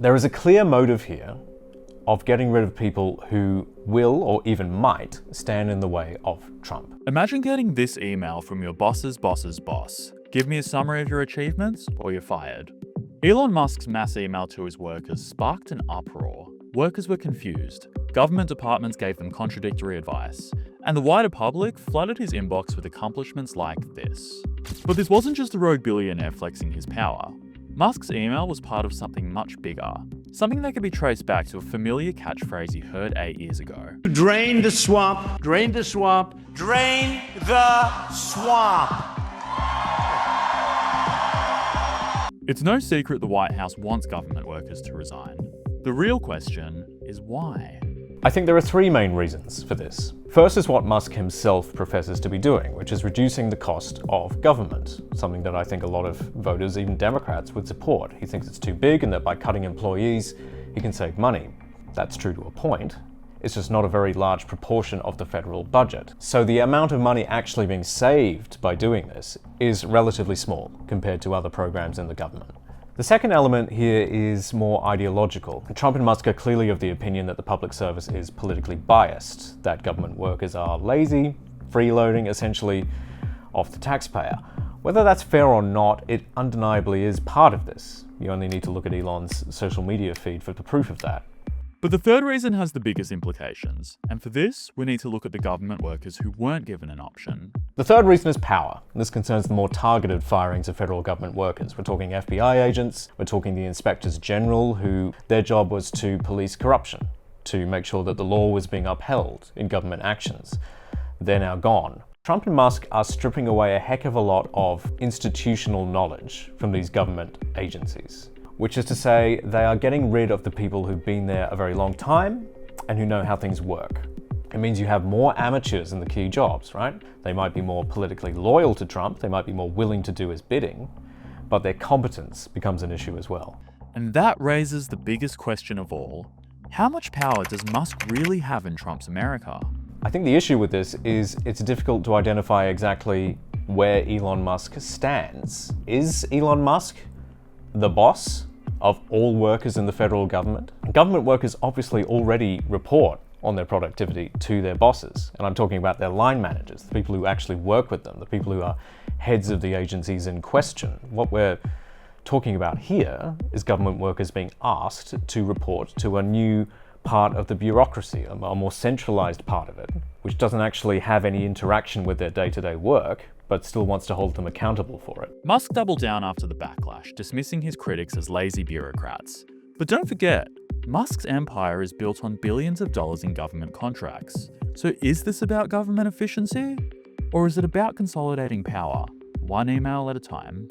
There is a clear motive here of getting rid of people who will or even might stand in the way of Trump. Imagine getting this email from your boss's boss's boss. Give me a summary of your achievements or you're fired. Elon Musk's mass email to his workers sparked an uproar. Workers were confused. Government departments gave them contradictory advice. And the wider public flooded his inbox with accomplishments like this. But this wasn't just a rogue billionaire flexing his power. Musk's email was part of something much bigger. Something that could be traced back to a familiar catchphrase he heard 8 years ago. Drain the swamp. Drain the swamp. Drain the swamp. It's no secret the White House wants government workers to resign. The real question is why? I think there are three main reasons for this. First is what Musk himself professes to be doing, which is reducing the cost of government, something that I think a lot of voters, even Democrats, would support. He thinks it's too big and that by cutting employees, he can save money. That's true to a point. It's just not a very large proportion of the federal budget. So the amount of money actually being saved by doing this is relatively small compared to other programs in the government. The second element here is more ideological. Trump and Musk are clearly of the opinion that the public service is politically biased, that government workers are lazy, freeloading, essentially off the taxpayer. Whether that's fair or not, it undeniably is part of this. You only need to look at Elon's social media feed for the proof of that. But the third reason has the biggest implications, and for this, we need to look at the government workers who weren't given an option. The third reason is power. This concerns the more targeted firings of federal government workers. We're talking FBI agents, we're talking the inspectors general, who their job was to police corruption, to make sure that the law was being upheld in government actions. They're now gone. Trump and Musk are stripping away a heck of a lot of institutional knowledge from these government agencies. Which is to say, they are getting rid of the people who've been there a very long time and who know how things work. It means you have more amateurs in the key jobs, right? They might be more politically loyal to Trump, they might be more willing to do his bidding, but their competence becomes an issue as well. And that raises the biggest question of all. How much power does Musk really have in Trump's America? I think the issue with this is it's difficult to identify exactly where Elon Musk stands. Is Elon Musk the boss of all workers in the federal government? Government workers obviously already report on their productivity to their bosses. And I'm talking about their line managers, the people who actually work with them, the people who are heads of the agencies in question. What we're talking about here is government workers being asked to report to a new part of the bureaucracy, a more centralized part of it, which doesn't actually have any interaction with their day-to-day work, but still wants to hold them accountable for it. Musk doubled down after the backlash, dismissing his critics as lazy bureaucrats. But don't forget, Musk's empire is built on billions of dollars in government contracts. So is this about government efficiency? Or is it about consolidating power, one email at a time?